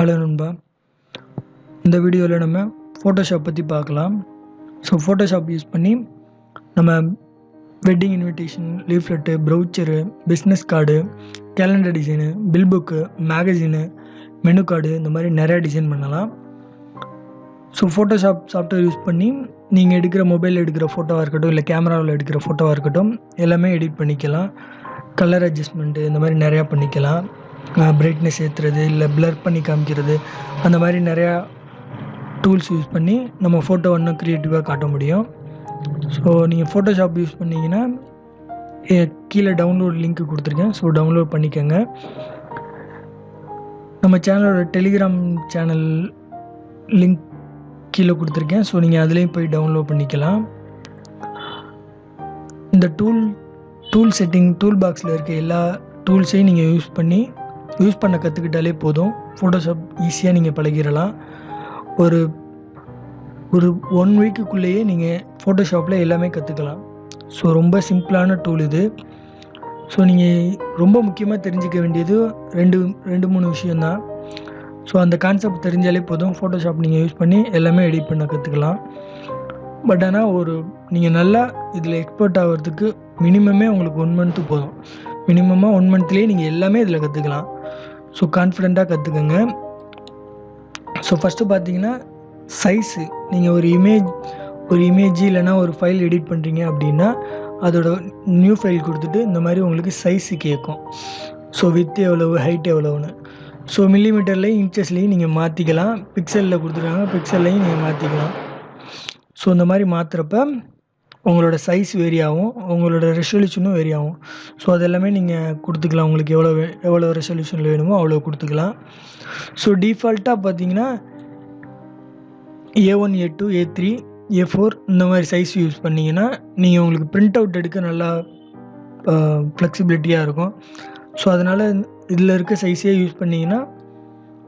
Hello நண்பா, இந்த வீடியோவில் நம்ம ஃபோட்டோஷாப் பற்றி பார்க்கலாம். ஸோ ஃபோட்டோஷாப் யூஸ் பண்ணி நம்ம wedding invitation, leaflet, brochure, business card, calendar design, bill book, magazine, menu card, இந்த மாதிரி நிறையா டிசைன் பண்ணலாம். ஸோ ஃபோட்டோஷாப் சாஃப்ட்வேர் யூஸ் பண்ணி நீங்கள் எடுக்கிற மொபைலில் எடுக்கிற ஃபோட்டோவாக இருக்கட்டும், இல்லை கேமராவில் எடுக்கிற ஃபோட்டோவாக இருக்கட்டும், எல்லாமே எடிட் பண்ணிக்கலாம். கலர் அட்ஜஸ்ட்மெண்ட்டு இந்த மாதிரி நிறையா பண்ணிக்கலாம். பிரைட்னஸ் ஏற்றுறது, இல்லை ப்ளர் பண்ணி காமிக்கிறது, அந்த மாதிரி நிறையா டூல்ஸ் யூஸ் பண்ணி நம்ம ஃபோட்டோ இன்னும் க்ரியேட்டிவாக காட்ட முடியும். ஸோ நீங்கள் ஃபோட்டோஷாப் யூஸ் பண்ணிங்கன்னா கீழே டவுன்லோட் லிங்க் கொடுத்துருக்கேன். ஸோ டவுன்லோட் பண்ணிக்கோங்க. நம்ம சேனலோட டெலிகிராம் சேனல் லிங்க் கீழே கொடுத்துருக்கேன். ஸோ நீங்கள் அதுலேயும் போய் டவுன்லோட் பண்ணிக்கலாம். இந்த டூல் செட்டிங் டூல் பாக்ஸில் இருக்க எல்லா டூல்ஸையும் நீங்கள் யூஸ் பண்ண கற்றுக்கிட்டாலே போதும். ஃபோட்டோஷாப் ஈஸியாக நீங்கள் பழகிடலாம். ஒரு 1 வீக்குக்குள்ளேயே நீங்கள் ஃபோட்டோஷாப்பில் எல்லாமே கற்றுக்கலாம். ஸோ ரொம்ப சிம்பிளான டூல் இது. ஸோ நீங்கள் ரொம்ப முக்கியமாக தெரிஞ்சிக்க வேண்டியது 2-3 விஷயந்தான். ஸோ அந்த கான்செப்ட் தெரிஞ்சாலே போதும், ஃபோட்டோஷாப் நீங்கள் யூஸ் பண்ணி எல்லாமே எடிட் பண்ண கற்றுக்கலாம். பட் ஆனால் நீங்கள் நல்லா இதில் எக்ஸ்பர்ட் ஆகிறதுக்கு மினிமமே உங்களுக்கு 1 மந்த்து போதும். மினிமமாக 1 மந்த்லேயே நீங்கள் எல்லாமே இதில் கற்றுக்கலாம். ஸோ கான்ஃபிடெண்ட்டாக கற்றுக்கங்க. ஸோ ஃபஸ்ட்டு பார்த்தீங்கன்னா சைஸு. நீங்கள் ஒரு இமேஜ் இல்லைனா ஒரு ஃபைல் எடிட் பண்ணுறீங்க அப்படின்னா அதோட நியூ ஃபைல் கொடுத்துட்டு இந்த மாதிரி உங்களுக்கு சைஸு கேட்கும். ஸோ வித் எவ்வளவு, ஹைட் எவ்வளோன்னு. ஸோ மில்லிமீட்டர்லேயும் இன்ச்சஸ்லேயும் நீங்கள் மாற்றிக்கலாம். பிக்சலில் கொடுத்துருக்காங்க, பிக்சல்லையும் நீங்கள் மாற்றிக்கலாம். ஸோ இந்த மாதிரி மாற்றுறப்ப உங்களோட சைஸ் வேரி ஆகும், உங்களோட ரெசல்யூஷனும் வேரி ஆகும். ஸோ அதெல்லாமே நீங்கள் கொடுத்துக்கலாம். உங்களுக்கு எவ்வளோ ரெசல்யூஷனில் வேணுமோ அவ்வளோ கொடுத்துக்கலாம். ஸோ டிஃபால்ட்டாக பார்த்தீங்கன்னா A1, A2, A3, A4 இந்த மாதிரி சைஸ் யூஸ் பண்ணிங்கன்னா நீங்கள் உங்களுக்கு பிரிண்ட் அவுட் எடுக்க நல்லா ஃப்ளெக்சிபிலிட்டியாக இருக்கும். ஸோ அதனால் இதில் இருக்க சைஸே யூஸ் பண்ணிங்கன்னா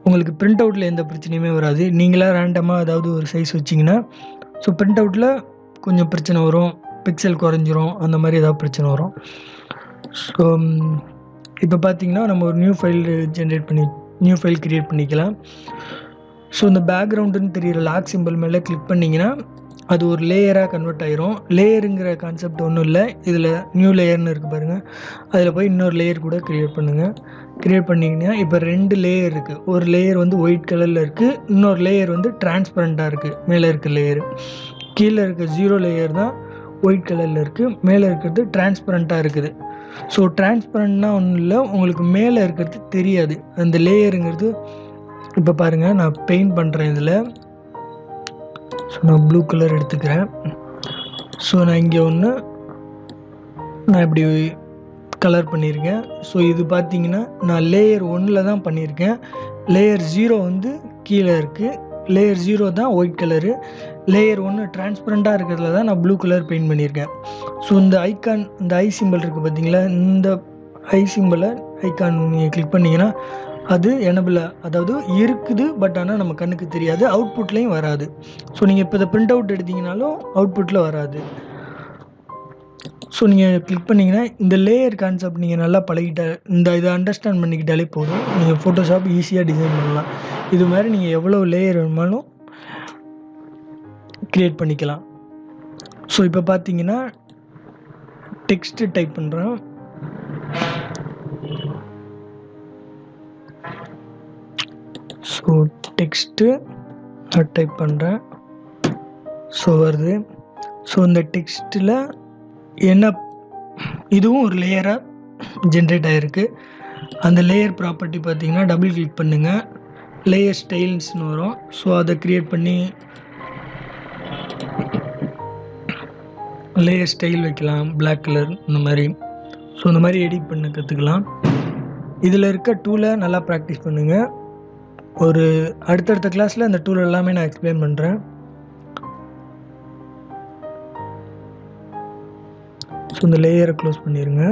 உங்களுக்கு பிரிண்ட் அவுட்டில் எந்த பிரச்சனையுமே வராது. நீங்களாக ரேண்டமாக ஏதாவது ஒரு சைஸ் வச்சிங்கன்னா ஸோ பிரிண்ட் அவுட்டில் கொஞ்சம் பிரச்சனை வரும், பிக்சல் குறைஞ்சிரும், அந்த மாதிரி ஏதாவது பிரச்சனை வரும். ஸோ இப்போ பார்த்தீங்கன்னா நம்ம ஒரு நியூ ஃபைல் க்ரியேட் பண்ணிக்கலாம். ஸோ இந்த பேக்ரவுண்டுன்னு தெரிகிற லாக் சிம்பிள் மேலே கிளிக் பண்ணிங்கன்னா அது ஒரு லேயராக கன்வெர்ட் ஆகிரும். லேயருங்கிற கான்செப்ட் ஒன்றும் இல்லை, இதில் நியூ லேயர்னு இருக்குது பாருங்கள், அதில் போய் இன்னொரு லேயர் கூட க்ரியேட் பண்ணுங்கள். க்ரியேட் பண்ணிங்கன்னா இப்போ 2 லேயர் இருக்குது. ஒரு லேயர் வந்து ஒயிட் கலரில் இருக்குது, இன்னொரு லேயர் வந்து டிரான்ஸ்பரண்ட்டாக இருக்குது. மேலே இருக்க லேயர், கீழே இருக்க 0 லேயர் தான் ஒயிட் கலரில் இருக்குது, மேலே இருக்கிறது டிரான்ஸ்பரண்ட்டாக இருக்குது. ஸோ டிரான்ஸ்பரண்ட்னா ஒன்றும் இல்லை, உங்களுக்கு மேலே இருக்கிறது தெரியாது அந்த லேயருங்கிறது. இப்போ பாருங்கள், நான் பெயிண்ட் பண்ணுறேன் இதில். ஸோ நான் ப்ளூ கலர் எடுத்துக்கிறேன். ஸோ நான் இங்கே நான் இப்படி கலர் பண்ணியிருக்கேன். ஸோ இது பார்த்தீங்கன்னா நான் லேயர் 1 தான் பண்ணியிருக்கேன். லேயர் 0 வந்து கீழே இருக்குது. லேயர் 0 தான் ஒயிட் கலரு, லேயர் 1 டிரான்ஸ்பரண்ட்டாக இருக்கிறதுல தான் நான் ப்ளூ கலர் பெயிண்ட் பண்ணியிருக்கேன். ஸோ இந்த ஐ சிம்பிள் இருக்குது பார்த்தீங்களா, இந்த ஐக்கான் நீங்கள் கிளிக் பண்ணிங்கன்னா அது எனபிள், அதாவது இருக்குது, பட் ஆனால் நம்ம கண்ணுக்கு தெரியாது, அவுட்புட்லேயும் வராது. ஸோ நீங்கள் இப்போ இதை பிரிண்ட் அவுட் எடுத்தீங்கனாலும் அவுட்புட்டில் வராது. ஸோ நீங்கள் கிளிக் பண்ணிங்கன்னா இந்த லேயர் கான்செப்ட் நீங்கள் நல்லா இதை அண்டர்ஸ்டாண்ட் பண்ணிக்கிட்டாலே போதும், நீங்கள் ஃபோட்டோஷாப் ஈஸியாக டிசைன் பண்ணலாம். இது மாதிரி நீங்கள் எவ்வளோ லேயர் வேணுமாலும் க்ரியேட் பண்ணிக்கலாம். ஸோ இப்போ பார்த்தீங்கன்னா டெக்ஸ்ட்டு டைப் பண்ணுறேன். ஸோ டெக்ஸ்ட்டு நான் டைப் பண்ணுறேன். ஸோ வருது. ஸோ இந்த டெக்ஸ்ட்டில் இதுவும் ஒரு லேயராக ஜென்ரேட் ஆகிருக்கு. அந்த லேயர் ப்ராப்பர்ட்டி பார்த்தீங்கன்னா டபுள் கிளிக் பண்ணுங்கள், லேயர் ஸ்டைல்ஸ்னு வரும். ஸோ அதை க்ரியேட் பண்ணி லேயர் ஸ்டைல் வைக்கலாம், பிளாக் கலர் இந்த மாதிரி. ஸோ இந்த மாதிரி எடிட் பண்ண கற்றுக்கலாம். இதில் இருக்க டூலை நல்லா ப்ராக்டிஸ் பண்ணுங்கள். ஒரு அடுத்தடுத்த கிளாஸில் அந்த டூல் எல்லாமே நான் எக்ஸ்பிளைன் பண்ணுறேன். ஸோ இந்த லேயரை க்ளோஸ் பண்ணிடுங்க.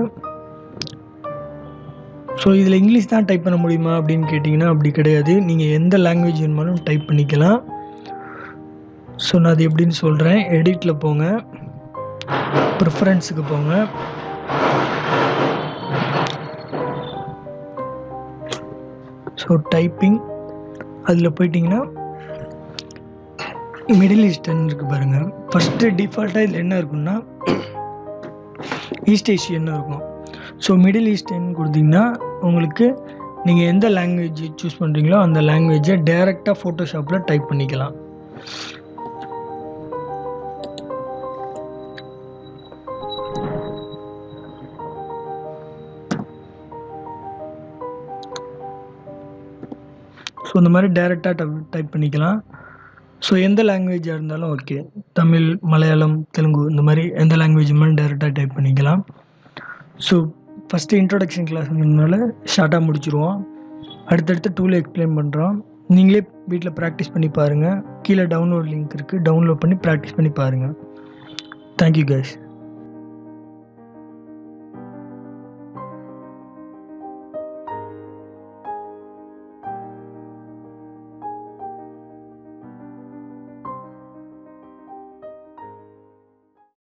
ஸோ இதில் இங்கிலீஷ் தான் டைப் பண்ண முடியுமா அப்படின்னு கேட்டிங்கன்னா அப்படி கிடையாது, நீங்கள் எந்த லாங்குவேஜ் வேணுமாலும் டைப் பண்ணிக்கலாம். ஸோ நான் அது எப்படின்னு சொல்கிறேன். எடிட்டில் போங்க, ப்ரிஃபரன்ஸுக்கு போங்க, ஸோ டைப்பிங் அதில் போயிட்டிங்கன்னா மிடில் ஈஸ்டர்ன் இருக்குது பாருங்கள். ஃபஸ்ட்டு டிஃபால்ட்டாக இதில் என்ன இருக்குன்னா ஈஸ்ட் ஏஷியன்னு இருக்கும். ஸோ மிடில் ஈஸ்டர்ன் கொடுத்திங்கன்னா உங்களுக்கு நீங்கள் எந்த லாங்குவேஜ் சூஸ் பண்ணுறீங்களோ அந்த லாங்குவேஜை டைரெக்டாக ஃபோட்டோஷாப்பில் டைப் பண்ணிக்கலாம். ஸோ இந்த மாதிரி டைரெக்டாக டைப் பண்ணிக்கலாம். ஸோ எந்த லாங்குவேஜாக இருந்தாலும் ஓகே, தமிழ், மலையாளம், தெலுங்கு இந்த மாதிரி எந்த லாங்குவேஜ் மாதிரி டைரெக்டாக டைப் பண்ணிக்கலாம். ஸோ ஃபஸ்ட்டு இன்ட்ரோடக்ஷன் கிளாஸ்னால ஷார்ட்டாக முடிச்சுருவோம். அடுத்தடுத்து டூலை எக்ஸ்பிளைன் பண்ணுறோம். நீங்களே வீட்டில் ப்ராக்டிஸ் பண்ணி பாருங்கள். கீழே டவுன்லோட் லிங்க் இருக்குது, டவுன்லோட் பண்ணி ப்ராக்டிஸ் பண்ணி பாருங்கள். Thank you guys.